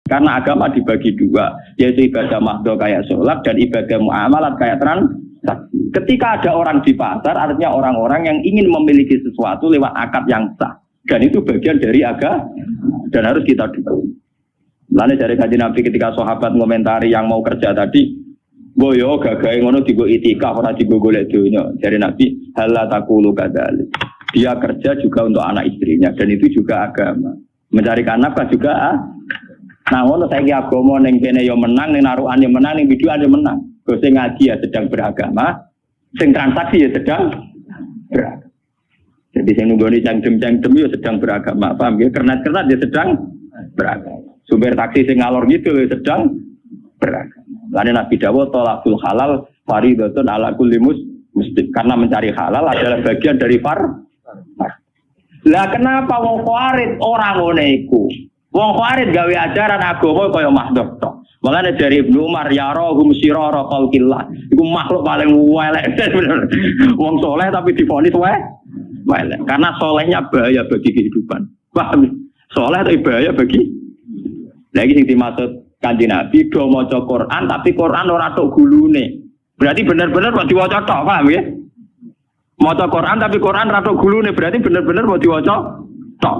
Karena agama dibagi dua, yaitu ibadah mahdhah kayak sholat dan ibadah muamalat kayak transaksi. Ketika ada orang di pasar, artinya orang-orang yang ingin memiliki sesuatu lewat akad yang sah. Dan itu bagian dari agama dan harus kita dukung. Lalu dari kajian Nabi ketika sahabat ngomentari yang mau kerja tadi, boyo gagahe ngono digo itikaf ora digo golek donya. Dari Nabi, halla taqulu kadzalik. Dia kerja juga untuk anak istrinya dan itu juga agama. Mencarikan nafkah juga nah ngono saiki agama ning kene yo menang, ning narukan yo menang, ning biduan yo menang. Sing ngaji ya sedang beragama, sing transaksi ya sedang beragama. Jadi sing nunggoni cangkem-cangkem yo sedang beragama. Paham ya? Kernas-kernas dia sedang beragama. Supir taksi sing ngalor gitu yo sedang beragama. Lalu Nabi dawuh talaqul halal fardhatun ala kulli muslim. Karena mencari halal adalah bagian dari Lah kenapa wong khawarij ora ngene iku? Wong khawarij gawe ajaran agama kaya mahdhah tok. Makane dari Ibnu Umar ya rahum sirara khalqillah. Iku makhluk paling elek. Wong soleh tapi divonis elek. Karena solehnya bahaya bagi kehidupan. Paham? Soleh tapi bahaya bagi. Lagi sing dimaksud Kanjeng Nabi do maca Quran tapi Quran ora tok gulune. Berarti benar-benar mau diwaca tok, paham ya? Maca Quran tapi Quran ora tok gulune, berarti benar-benar mau diwaca tok.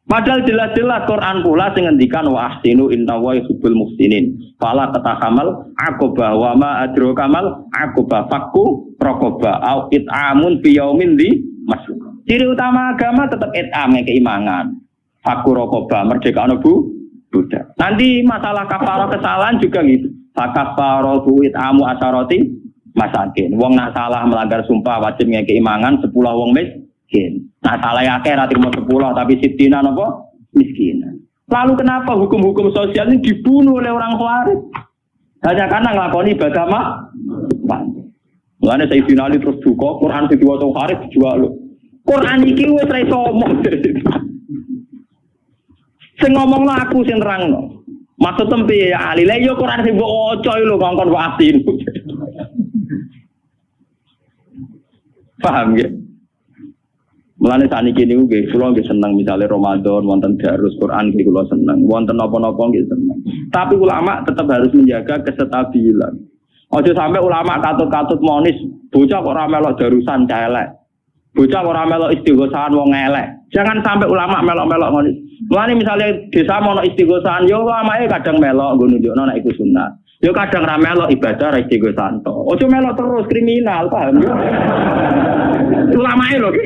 Padahal jelas-jelas Quran pula sing ngendikan wa ahsinu innallaha yuhibbul muhsinin. Fala tatahamal aqaba wa ma adraka mal aqaba fakku raqaba au it'amun fi yaumin di masuk. Ciri utama agama tetap it'am keimangan. Fakku raqaba merdeka ana budak. Nanti masalah kafarah kesalahan juga gitu. Fakafaratu it'amu asharati masakin. Wong nak salah melanggar sumpah wajib ngekei mangan 10 wong miskin. Nah salah akeh ra trimo 10 tapi sitina napa miskin. Lalu kenapa hukum-hukum sosial ini dibunuh oleh orang khawarij? Hanya karena nglakoni ibadah Mulane Sayyidina Ali terus duka Quran diwaca khawarij dijual lho. Quran iki wis ra iso omong. Sing ngomongno aku sing nerangno. Maksud tempe ya Ali, lha yo Quran sing mbok waca lho kongkon wasin. Paham ya? Mulane saniki niku nggih kula nggih seneng misale Ramadan wonten darus Quran nggih kula seneng, wonten napa-napa nggih seneng. Tapi ulama tetap harus menjaga kestabilan. Aja sampai ulama katut-katut monis bocah kok ora melok darusan elek. Bocah ora melok istighosahan wong elek. Jangan sampai ulama melok-melok ngono. Mulane misalnya desa mau istighosahan yo ulamae kadang melok nggo nunjukno nek iku sunat. Yo kadang ra melok ibadah ra istighosahan to. Ojo melok terus kriminal, paham yo. Ulamae lho ki.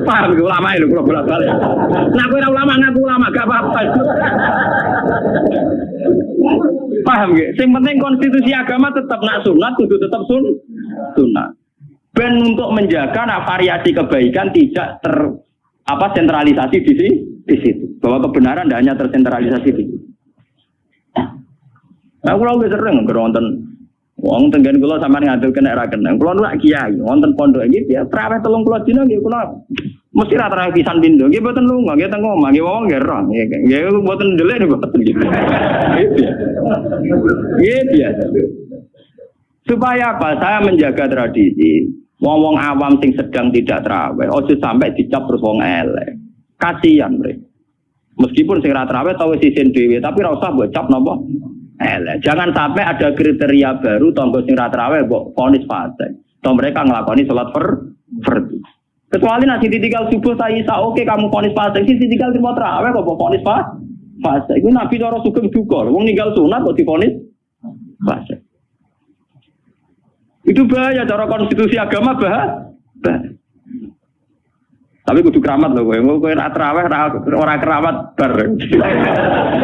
Paham ki ulamae lho kula bolak-balik. Nah kowe ora ulama ngaku ulama gak apa-apa. Paham ki? Sing penting konstitusi agama tetap nak sunat kudu tetap sunat. Ben untuk menjaga variasi kebaikan tidak sentralisasi di situ. Bahwa kebenaran tidak hanya tersentralisasi di situ. Nah, kalau nggak sering nonton, wong tenggen kulo sama ngadil kena raken. Kulo nggak kiai, nonton pondok ini dia terawih 30 dina gitu kulo. Mesti rata-rata pisan bindo, gitu buatan lunga, gitu ngomong, gitu ngomong gerong, gitu buatan jelek, buatan gitu. Gitu ya. Supaya apa? Saya menjaga tradisi. Wong-wong awam sing sedang tidak terawih, ojo sampai dicap terus wong elek. Kasihan mereka. Meskipun sing ra terawih tau wis isin dhewe, tapi ora usah mbok cap napa elek. Jangan sampai ada kriteria baru tonggo sing ra terawih mbok vonis fasik. Toh mereka nglakoni salat fardhu. Kecuali nasi ditinggal subuh saya isa oke kamu vonis fasik, sing ditinggal terima terawih kok vonis fasik. Iku Nabi cara sugeng duka, wong ninggal sunat kok divonis fasik. Itu bahaya cara konstitusi agama bahaya. Tapi kudu keramat loh, kowe ora traweh ora keramat bar.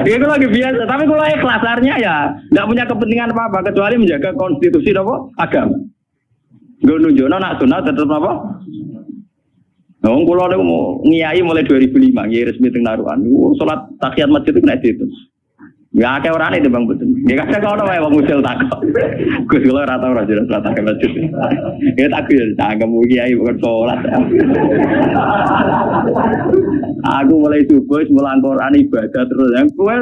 Itu lagi biasa, tapi kalau ikhlas artinya ya enggak punya kepentingan apa-apa kecuali menjaga konstitusi apa agama. Nggo nunjukno nak sunat tetep apa? Wong kula niku ngiyai mulai 2005 nggih resmi teng Narukan. Salat tahiyat masjid itu nek diitung. Ya akeh orane itu Bang Betul. Ya kadang ono wae wong usil takok. Gus kula ora tau ora jelas salat ke masjid. Ya takbir, cangkem kiai bukan salat. Aku mulai subuh mulang Quran ibadah terus. Kowe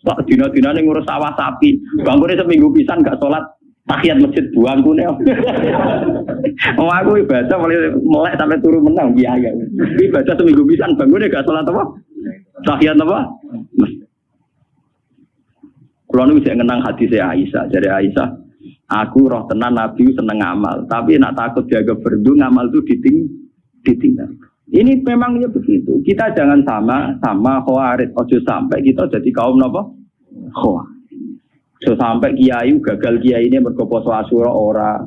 sak dina-dinane ngurus sawah sapi. Bangunnya seminggu pisan gak salat tahiyat masjid buangkune. Wong aku ibadah mulai melek sampai turu menang kiai. Ibadah seminggu pisan bangunnya gak salat apa? Tahiyat apa? Kalau nu bisa ngenang hadis Aisyah, jadi Aisyah, aku roh tenan Nabi seneng ngamal, tapi nak takut jaga berdu ngamal itu ditinggal. Ini memang ya begitu. Kita jangan sama khawarid. Ojo sampai kita jadi kaum napa? Khawarid. So sampai kiai gagal kiai ini mergo poso Asyura ora.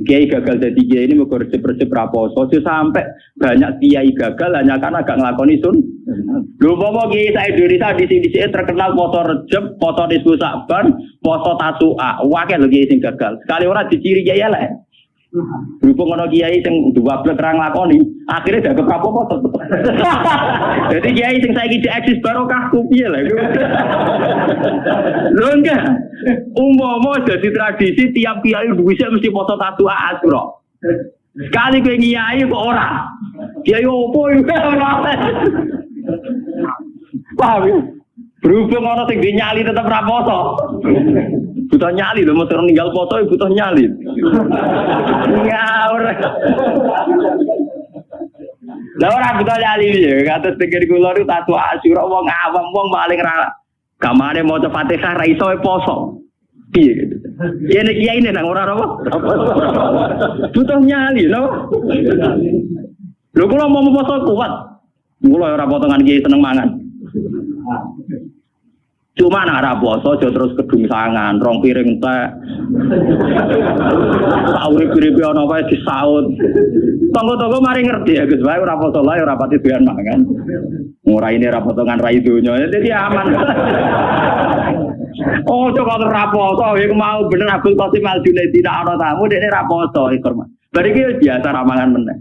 Kiai gagal jadi kiai ini mergo resep-resep ra poso. So sampai banyak kiai gagal hanya karena gak nglakoni sun. Lho popo kiai sak Indonesia di sini terkenal poso Rejab, poso Nisfu Sa'ban, poso Tasu'a. Wakil lho kiai sing gagal. Sekali ora diciri kiai elek. Berhubung ana kiai sing dua blek ra nglakoni, akhirnya gak apa-apa tetep. Jadi kiai sing saiki eksis barokah ku piye lha. Lho enggak. Umpama jadi tradisi tiap kiai duwe mesti foto tatu Asyura. Sekali kowe kiai kok ora. Kiai opo iki ora. Paham ya? Berhubung ana sing nyali tetep ra foto. Butuh nyali lho, mesti ninggal foto butuh nyali. Ngawur. Lah ora butuh nyali ya, kados pikir kula niku tatu Asyura wong awam wong paling ra gamane maca Fatihah ra iso poso. Piye gitu. Kene kiai ini nang ora apa? Butuh nyali lho. Lho kula mau poso kuat. Kula ora potongan kiai seneng mangan. Cuma nak ra poso aja terus kedung sangan, rong piring teh. Urip-uripe ana wae disaut. Tonggo-tonggo mari ngerti ya Gus, wae ora poso lae ora pati doyan mangan. Ora ini ra potongan rai donya, jadi aman. Oh, coba ora poso, iku mau bener Abdul Qasim Al-Junaidi tidak ana tamu dekne ra poso iku. Bar iki biasa ra mangan meneh.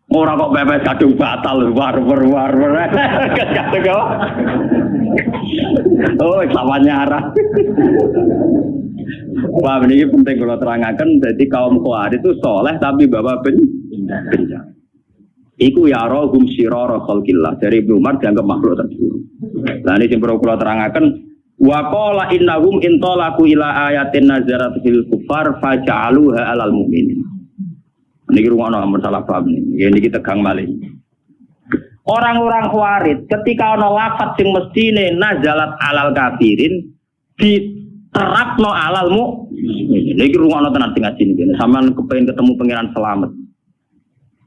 Ora kok pepes kadung batal war. Kadung kok. Oh, lawannya arah. Wah, ini penting kalau terangkan. Jadi kaum Khawarij itu soleh tapi bawa bencana. Iku ya rohum sirara khalqillah. Dari Ibnu Umar dianggap makhluk terburuk. Nah ini yang perlu kalau terangkan. Wa qala innahum intalaku ila ayatin nazarat fil kufar faja'aluha alal mu'minin. Ini rumah masalah paham nih. Ini kita tegang malih. Orang-orang Khawarij ketika ana lafaz sing mestine nazalat alal kafirin diterapno alal mukmin. Niki rungono tenan sing ngaji niki. Sampeyan kepengin ketemu pangeran selamat.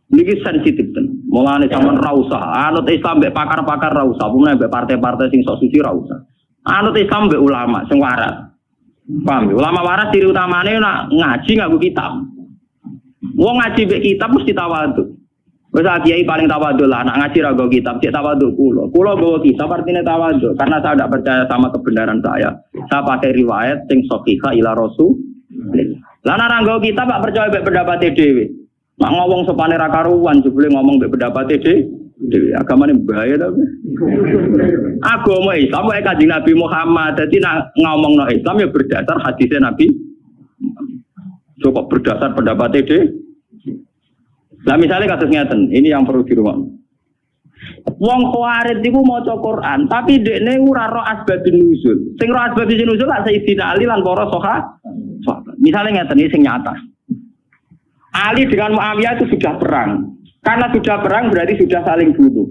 Niki sensitif tenan. Mulane sampeyan ra usah anut Islam mbek pakar-pakar ra usah, umumnya mbek partai-partai sing sok suci ra usah. Anut Islam mbek ulama sing waras. Paham? Ulama waras ciri utamane nak ngaji nganggo kitab. Wong ngaji mbek kitab mesti tawadhu. Wes kiai paling tawadhu lah, nak ngaji ra nggo kitab, cek tawadhu kula. Kula nggo kitab artinya tawadhu karena saya tidak percaya sama kebenaran saya. Saya pakai riwayat sing sahihah ila Rasul. Lah nek ra nggo kitab gak percaya mbek pendapat dhewe. Mak ngomong sopane ra karuan jebule ngomong mbek pendapat dhewe. Agamane bahaya ta. Agama Islam wae Kanjeng Nabi Muhammad. Dadi nak ngomongno Islam ya berdasar hadisnya Nabi. Cukup berdasar pendapat dhewe. Nah misalnya kasus ngeten, ini yang perlu dirumah. Wong Khawarij iku maca Quran, tapi dekne ora ro asbabun nuzul. Sing ro asbabun nuzul lak Sayyidina Ali lan para sahabat. Misalnya ngeten iki sing nyata. Ali dengan Muawiyah itu sudah perang. Karena sudah perang berarti sudah saling bunuh.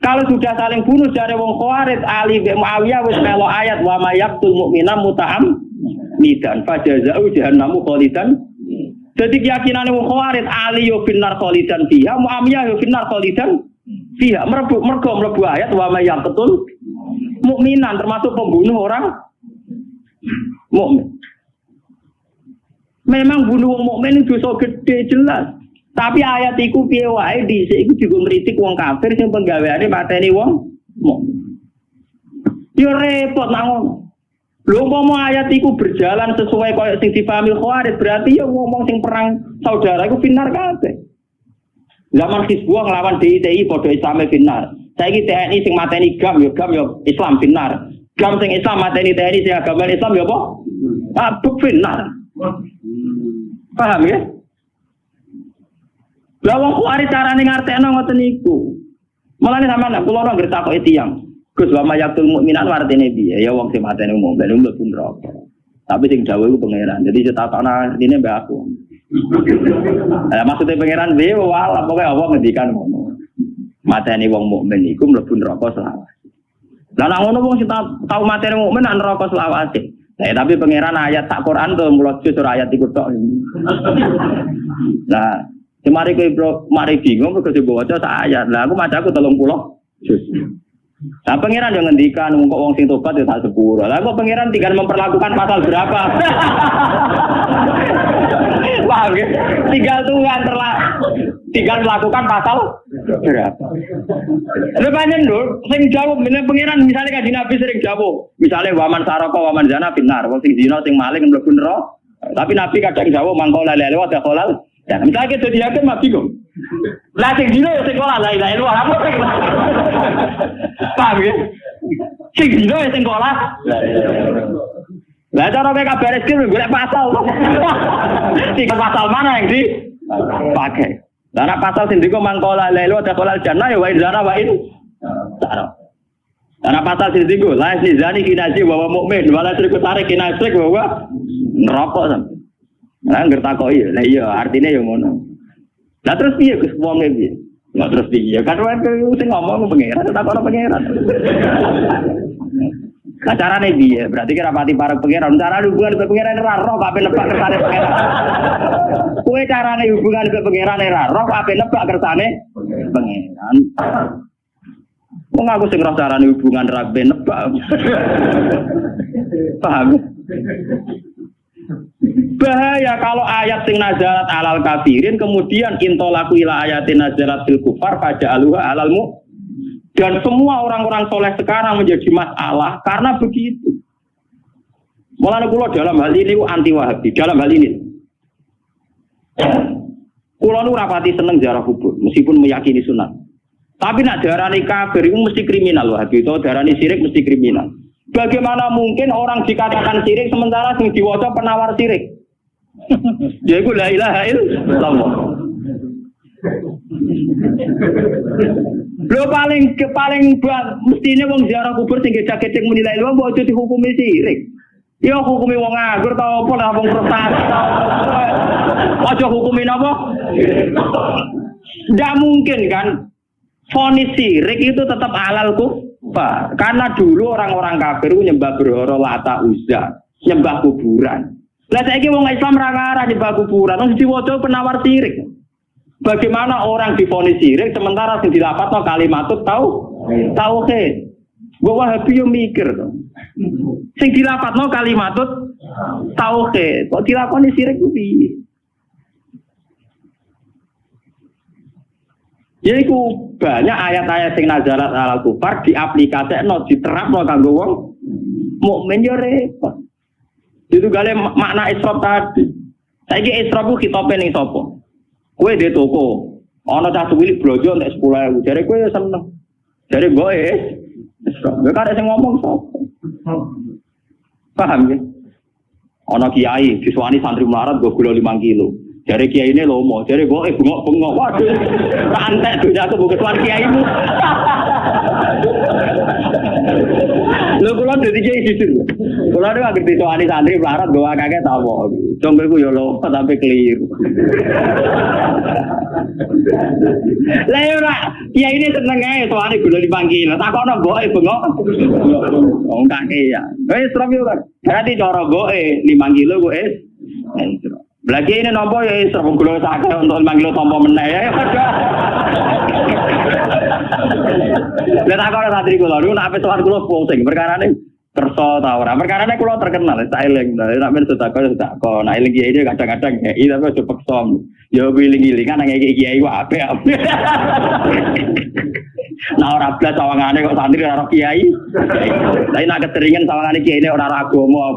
Kalau sudah saling bunuh dari wong Khawarij, Ali bin Muawiyah wis melo ayat wa may yaqtul mu'mina muta'ammidan fajaza'u jahannamu khalidan. Jadi keyakinan wong Khawarij Ali yo finnar khalidan fiha, Muawiyah yo finnar khalidan fiha. Mergo mlebu ayat wa may yaqtul mukminan termasuk pembunuh orang mukmin. Memang bunuh wong mukmin itu dosa gede jelas. Tapi ayat iku piye wae dhisik iku digo ngritik wong kafir sing penggaweane mateni wong mukmin. Yo repot nang ngono. Lho umpama ayat iku berjalan sesuai koyo sing dipahami Khawarij berarti ya ngomong sing perang saudara iku finar kabeh. Zaman Hizbullah nglawan DITI padha Islame finar. Saiki TNI sing mateni GAM ya Islam finar. GAM sing Islam mateni TNI sing agama Islam ya apa? Abuk finar. Paham ya? Lah wong Khawarij carane ngartekno ngoten niku. Mulane sampean kula ora ngertakoki tiyang. Gus wa mayatul mukminan artine piye? Ya wong sing mateni umum ben mlebu neraka. Tapi sing dawuh iku pangeran. Jadi cetakno artine mbek aku. Lah maksudnya pangeran piye wala pokoke apa ngendikan ngono. Mateni wong mukmin iku mlebu neraka selawase. Lah nek ngono wong sing tau materi mukmin nang neraka selawase. Tapi pangeran ayat sak Quran tuh mulut jus ayat iku tok. Nah, semari kowe mari bingung kok diwaca sak ayat. Lah aku macaku 30 jus. Nah pangeran yang ngendikan kok wong sing tobat ya tak sepuro. Lah kok pangeran tinggal memperlakukan pasal berapa? Paham ya? Tinggal melakukan pasal berapa? Lha pancen lho sing jawab meneh pangeran misale kanjeng Nabi sering jawab. Misale waman saraka waman zina binar, wong sing zina sing maling mlebu neraka. Tapi Nabi kadang jawab mangko la ilaha wa dakhalal. Ya misale kita dihakim mah bingung. Lah sing dino sing sekolah la ilaha illallah apa sing. Paham ya? Sing dino sing sekolah. Lah cara kowe kabar rezeki golek pasal. Tiga pasal mana yang dipakai? Lah nek pasal sing diko mangkola la ilaha illallah jannah ya wa inzana wa in. Lah pasal sing diko la zani kinaji wa mukmin wala sriku tarik kinasik wa neraka sampe. Lah ngertakoki lah iya artine ya ngono. Lah terus piye Gus wong piye? Lah terus piye? Kan wae sing ngomong pangeran takon pangeran. Lah carane piye? Berarti kira pati parek pangeran. Cara hubungan ke pangeran ora roh kok nebak kersane pangeran. Kowe carane hubungan ke pangeran ora roh kok nebak kersane pangeran. Wong aku sing roh carane hubungan ra nebak. Paham? Bahaya kalau ayat sing nazarat alal kafirin kemudian intolaku ila ayatin nazarat fil kufar faja'aluha alalmu dan semua orang-orang soleh sekarang menjadi masalah karena begitu. Mulane kula dalam hal ini anti Wahabi dalam hal ini. Kula nu rapati seneng ziarah kubur meskipun meyakini sunat. Tapi nak darani kafir itu mesti kriminal Wahabi itu darani syirik mesti kriminal. Bagaimana mungkin orang dikatakan syirik sementara sing diwaca penawar syirik? Ya iku la ilaha illallah. Lho paling mestine wong ziarah kubur sing gecek-gecek muni la ilaha mbok aja dihukumi syirik. Ya hukumi wong nganggur ta apa lah wong prestasi. Aja hukumi napa? Enggak mungkin kan? Vonis syirik itu tetap halal kufar. Karena dulu orang-orang kafir nyembah berhala Lata Uzza, nyembah kuburan. Lah saiki wong Islam ra ngarah nyembah kuburan, wong diwaca penawar syirik. Bagaimana orang divonis syirik sementara sing dilapatno kalimatut tauhid. Mbok Wahabi yo mikir to. Sing dilapatno kalimatut tauhid, kok dilakoni syirik ku piye? Yaiku banyak ayat-ayat sing nazarat alal kufar diaplikasekno diterapno kanggo wong mukmin yo repot. Itu gale makna israf tadi. Saiki israf ku khitope ning sapa? Kowe dhe toko, ana cah cilik blojo entek 10.000. Jare kowe yo seneng. Jare mbok israf. Kowe karek sing ngomong sapa? Paham ya? Ana kiai disuwani santri melarat go gula 5 kilo. Jare kiai ini lomo, jare kok bengok-bengok. Waduh. Rantek dunya aku bukan tuan kiaimu. Lho kula dadi kiai jujur. Kula nek anggere disuwani santri melarat go akeh ta apa. Jonggo iku ya lomo tapi keliru. Lah ora, kiai ini seneng ae suwani gula 5 kilo. Takono mboke bengok. Wong kakek ya. Wis strop yo kan. Berarti cara mboke 5 kilo kok Lagi ini nopo ya serbu gula sakit untuk manggil tompo meneh ya. Lihat aku ada santri kula, niku nek sowan kula pusing perkarane kersa ta ora. Perkarane kula terkenal styling. Nek men sedako, nek eling kiai kadang-kadang kiai tapi aja peksa. Ya wiling-wilingan nang kiai ku apik. Nah ora blas sawangane kok santri ora kiai. Tapi nek keteringan sawangane kiai ora agama.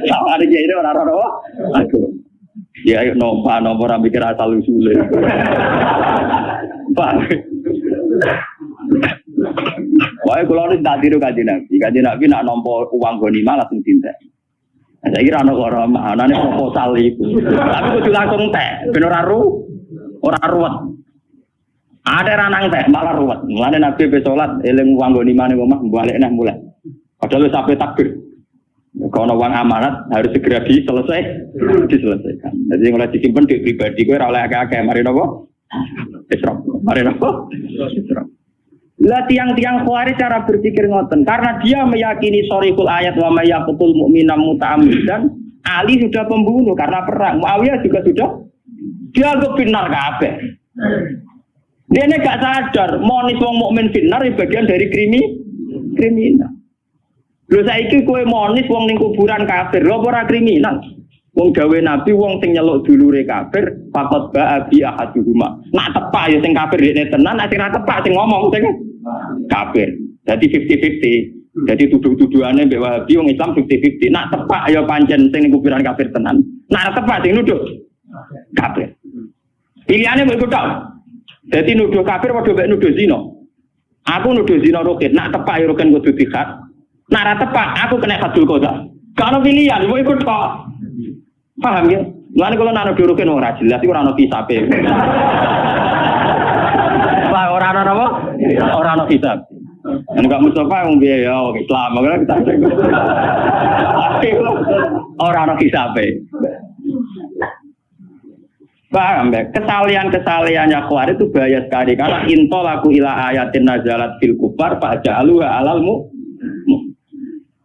Sawangane kiai ora agama. Ya ayo nopo ora mikir asal usule. Pak. Wae kula nek tak tiru kanjeng Nabi. Kanjeng Nabi nak nampa uang ghanimah langsung dintek. Saya kira ana ora anane proposal iku. Tapi kudu langsung tek, ben ora ruwet. Ada ranang teh malah ruwet. Mulane Nabi be salat eling uang ghanimah ning omah balik neh mulai. Padahal sampai takbir. Kalau uang amanat harus segera diselesaikan. Jadi mulai disimpan di pribadi gue ora oleh akeh-akeh mari napa? Israf. Mari apa? Isra. Lah tiang-tiang Khawarij cara berpikir ngoten karena dia meyakini sharihul ayat wa may yaqtul mu'mina muta'ammidan. Ali sudah pembunuh karena perang. Muawiyah juga sudah dia kefinar kabeh. Dia ini gak sadar monis wong mukmin finar bagian dari kriminal. Lho saiki kowe monis wong ning kuburan kafir, lho ora kriminal. Wong gawe nabi wong sing nyeluk dulure kafir, faqat ba'a bi ahaduhuma. Nak tepak ya sing kafir dekne tenan, nek ora tepak sing ngomong sing kafir. Jadi 50-50. Jadi tuduh-tuduhane mbek Wahabi wong Islam 50-50. Nak tepak ya pancen sing ning kuburan kafir tenan. Nak tepak sing nuduh kafir. Pilihane mbek tok. Dadi nuduh kafir padha mbek nuduh zina. Aku nuduh zina Rukin, nak tepak ya Rukin kudu dikhat. Nak ra tepak aku kena hadul qadha. Kalau pilihan mbok ikut kok. Paham ya? Mulane kalau nak nuduh Rukin ora jelas iku ora ono kisabe. Pak ora ono apa? Ora ono kisab. Enggak Mustafa wong piye ya Islam kok kita. Ora ono kisabe. Paham ya? Kesalahan-kesalahannya Khawarij itu bahaya sekali karena intolaku ila ayatin nazalat fil kufar fa'ja'aluha alalmu.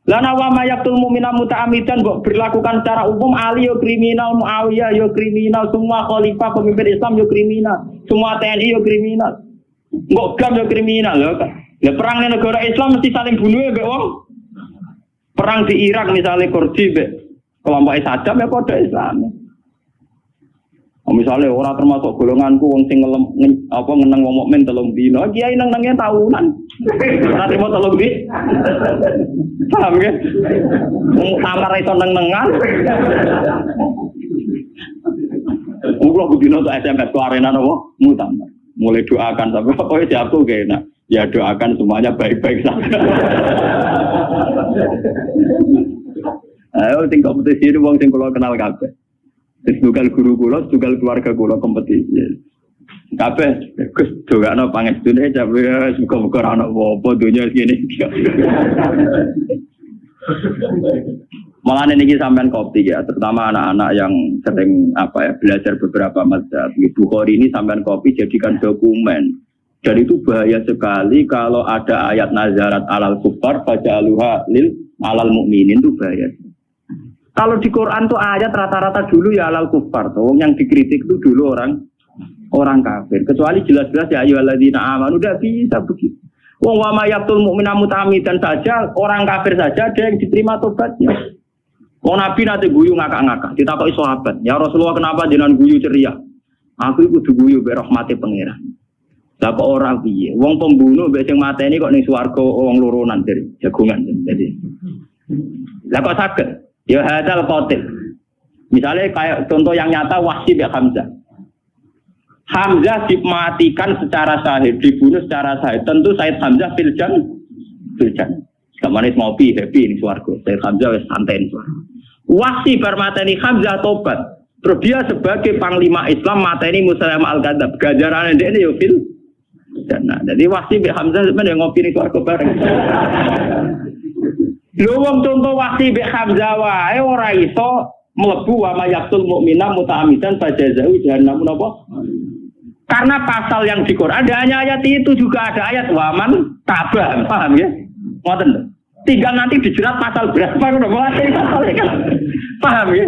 Lana wa mayaqtul mu'mina muta'ammidan kok berlakukan secara umum Ali yo kriminal, Muawiyah yo kriminal, semua khalifah pemimpin Islam yo kriminal, semua TNI yo kriminal. Kok GAM yo kriminal lho. Ya perang ning negara Islam mesti saling bunuh mbek wong. Perang di Irak misalnya Kurdi mbek kelompok Saddam ya padha Islam. Misalnya orang termasuk golonganku wong sing ngeneng wong mukmin 3 dina, kiai neng-nenge tahunan. Ora trimo 3 dina. Paham ya? Wong kamar iso neng-nengan. Kulo bedino tok SMS ku arena nopo? Mutamar. Mulai doakan sampai pokoke diaku ge enak. Ya doakan semuanya baik-baik saja. Ayo sing kompetisi wong sing kula kenal kabeh. Tugal guru kula, tugal keluarga kula kompetisi. Kabeh Gus dongakno pangestune jabe muga-muga ora ono apa donya ngene. Malah niki sampean kopi ya, terutama anak-anak yang sering belajar beberapa mazhab. Bukhari ini sampean kopi jadikan dokumen. Dan itu bahaya sekali kalau ada ayat nazarat alal kufar faja'aluha lil alal mukminin itu bahaya. Kalau di Quran tuh ayat rata-rata dulu ya alal kufar, tuh yang dikritik itu dulu orang kafir. Kecuali jelas-jelas ya ayyuhalladzina amanu udah bisa begitu. Wong wa mayaqtul mu'mina muta'ammidan saja, orang kafir saja ada yang diterima tobatnya. Wong Nabi nanti guyu ngakak-ngakak, ditakoki sahabat, "Ya Rasulullah kenapa jenengan guyu ceria?" Aku iku kudu guyu be rahmate pangeran. Lah kok ora piye? Wong pembunuh mbek sing mateni kok ning swarga wong loronan dari jagungan. Jadi. Lah kok saged? Ya hadal qatil. Misalnya kayak contoh yang nyata Wahsy bin Hamzah. Hamzah dimatikan secara sahih, dibunuh secara sahih. Tentu Said Hamzah filjan. Kamane ngopi happy ning swarga. Said Hamzah wis santai ning swarga. Wahsy bar mateni Hamzah tobat. Terus dia sebagai panglima Islam mateni Musailamah al-Kadzdzab. Ganjarane ndekne yo fil jannah. Jadi Wahsy bin Hamzah sebenarnya ngopi ning swarga bareng. Lho wong contoh Wahsy bin Hamzah wae ora iso mlebu wa mayaqtul mu'mina muta'ammidan fajazau jahannam napa? Karena pasal yang di Quran ada hanya ayat itu juga ada ayat waman tabah, paham ya? Ngoten. Tinggal nanti dijerat pasal berapa ngono mulai pasal kan. Paham ya?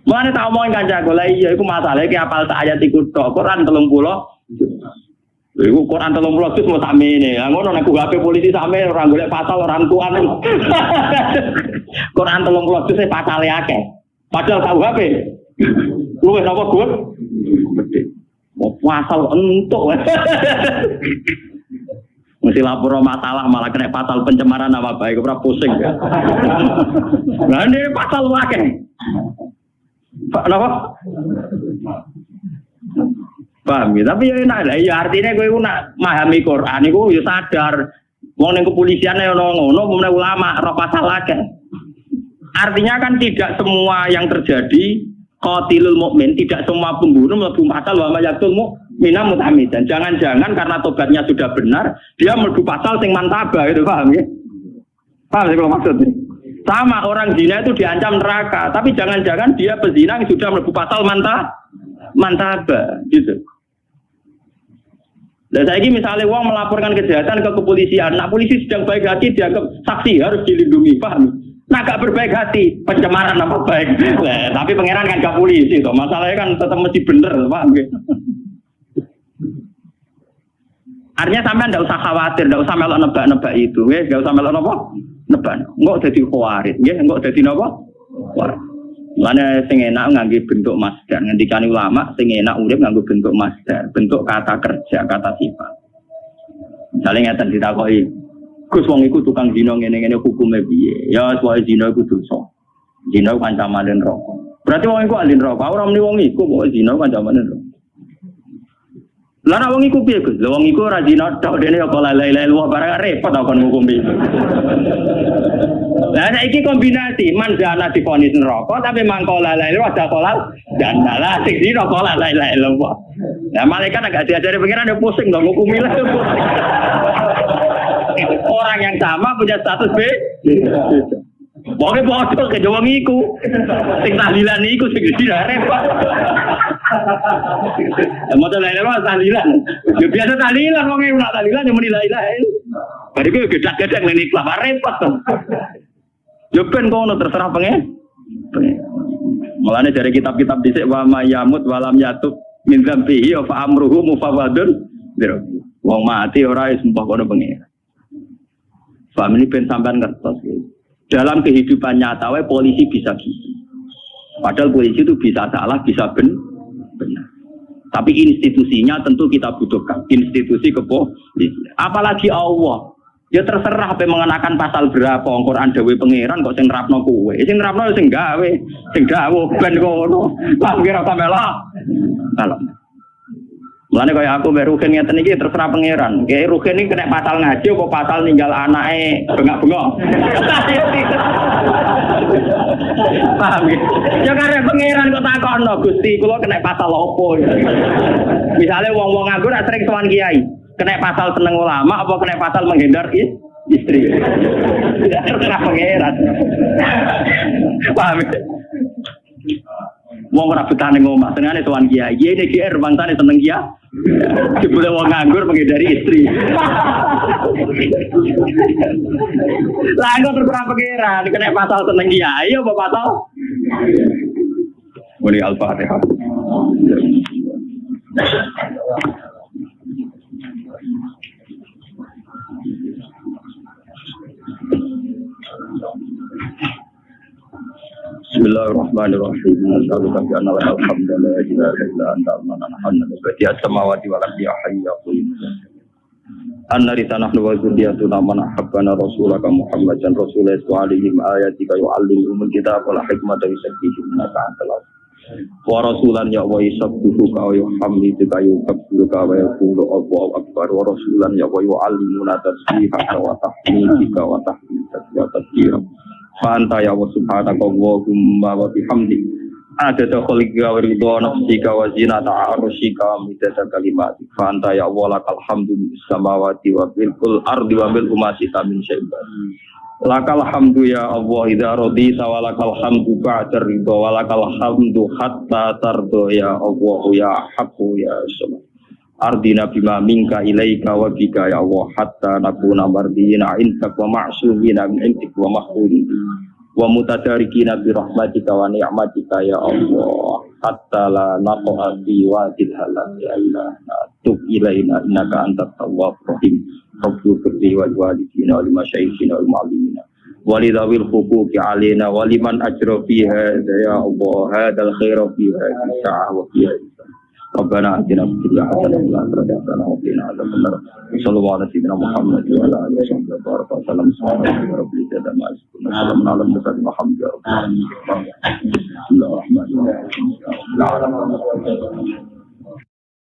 Mulane tak omongin kancaku, lha iya iku masalahe ki apal sak ayat iku tok Quran 30. Iku Quran 30 juz mau samene. Lah ngono nek HP polisi sampe ora golek pasal orang tuan. Quran 30 juz e pasale akeh. Padahal KUHP luwih napa gur? Gede. Mau pasal entuk. Mesti lapor masalah malah kena pasal pencemaran apa baik ora pusing. Lah ini pasal akeh. Pak napa? Paham ya, tapi ya enak lah. Ya artinya kowe nak memahami Quran iku ya sadar. Wong ning kepolisian ono ngono, umumnya ulama roh pasal akeh. Artinya kan tidak semua yang terjadi qatilul mukmin, tidak semua pembunuh mlebu pasal wa mayaqtul mu'mina muta'ammidan. Jangan-jangan karena tobatnya sudah benar, dia mlebu pasal sing mantabah gitu, paham ya? Paham sih kalau maksudnya? Sama orang zina itu diancam neraka, tapi jangan-jangan dia pezina yang sudah mlebu pasal mantabah gitu. Nah, saya ini misalnya uang melaporkan kejahatan ke kepolisian, nah polisi sedang baik hati dianggap saksi harus dilindungi, paham? Nah gak berbaik hati, pencemaran nama baik. Nah, tapi pangeran kan gak polisi, toh masalahnya kan tetap mesti bener, paham? Artinya sampai tidak usah khawatir, tidak usah melok nebak-nebak itu, ya, tidak usah melok apa? Nebak, enggak jadi khawatir, ya, enggak jadi apa? Mana sing enak nganggo bentuk masdar, ngendikane ulama sing enak urip nganggo bentuk masdar, bentuk kata kerja, kata sifat. Misalnya ngeten ditakoki, Gus wong iku tukang zina ngene-ngene hukume piye? Ya wae zina iku dosa. Zina kancamane neraka. Berarti wong iku ahli neraka, ora muni wong iku kok zina kancamane neraka. Lah nek wong iku piye Gus? Lah wong iku ora zina tok dene kok la ilaha illallah barang repot kok ngukumi. Lah saiki kombinasi manjana divonis neraka tapi mangko la ilaha illallah ada kolal dan lah sing zina kok la ilaha illallah. Lah malaikat agak diajari pengiran yo pusing kok ngukumi lah. Orang yang sama punya status B. Pokoknya bodoh ke Jawa ngiku. Sing tahlilan iku sing zina repot. Mau tahlilan tahlilan. Ya biasa tahlilan wong ora tahlilan yo muni la ilaha illallah. Bari ku gedak-gedak ning kelapa repot to. Yo ben kono terserah pengen. Mulane dari kitab-kitab dhisik wa mayamut walam yatub min dzambihi fa amruhu mufawadun. Wong mati ora wis mbah kono pengen. Paham ini ben sampean ngertos gitu. Dalam kehidupan nyata polisi bisa gitu. Padahal polisi itu bisa salah, bisa benar. Tapi institusinya tentu kita butuhkan. Institusi kepolisian. Apalagi Allah. Ya terserah apa mengenakan pasal berapa Quran dawuh pangeran kok sing nerapno kowe. Sing nerapno sing gawe, sing dawuh ben kono. Lah kira sampelah. Kalau mulane kaya aku mbek Ruhin ngeten iki terserah pangeran. Kayak Ruhin iki kena pasal ngaji apa pasal ninggal anake bengak-bengok. Paham ya? Ya karep pangeran kok takono Gusti kula kena pasal opo. Misalnya wong-wong nganggur sering sowan kiai, kena pasal seneng ulama apa kena pasal menghindar istri. Terserah pangeran. Paham ya? Wong ora betane ngomah, senengane sowan kiai. Kiai iki GR bangsane seneng kiai. Dibule wong nganggur menghindari istri. Lah kok terserah pangeran, kena pasal seneng kiai apa pasal? Muni Al-Fatihah. Bismillahirrahmanirrahim. Assalamualaikum warahmatullahi wabarakatuh. La ilaha illa anta subhanaka badi'as samawati wal ardi hayya qayyum. Annari tanahnu wa zurriyatuna man ahabbana rasulaka Muhammadan rasulullah alaihim ayatika yu'allimuhumul kitaba wal hikmata wa yuzakkihim innaka antal wa rasulan ya wa yusabbihuka wa yuhammiduka yukabbiruka wa yaqulu Allahu akbar wa rasulan ya wa yu'allimuna tasbihaka wa tahmidika wa tahmidaka wa tadhkira Fanta ya wa subhanaka Allahumma wa bihamdik adada khalqika wa ridha nafsika wa zinata arsyika midada kalimatik Fanta ya Allah lakal hamdu samawati wa bil ardi wa bil umasita min syai'in lakal hamdu ya Allah idza radita wa lakal hamdu ba'da ridha wa lakal hamdu hatta tardo ya Allah ya haqqu ya samad ardina bima minka ilaika wa bika ya Allah hatta nakuna mardina intak wa ma'sumina min intik wa mahfudin wa mutadarikina bi rahmatika wa ni'matika ya Allah hatta la naqa'a bi wadil halal ya ilaha tub ilaina innaka antat tawwabur rahim rabbul firli wal walidina wal masyayikhina wal mu'allimina walidawil huquqi alaina waliman ajra fiha ya Allah hadal khaira fiha sa'ah wa fiha Rabbana atina fid dunya hasanatan wa fil akhirati hasanatan wa qina adzabannar. Sallallahu alaihi wa Muhammad wa ala alihi wa sallam. Subhanallahi rabbil izzati amma yasifun. Salamun ala al-mursalin walhamdulillahi rabbil alamin. Bismillahirrahmanirrahim.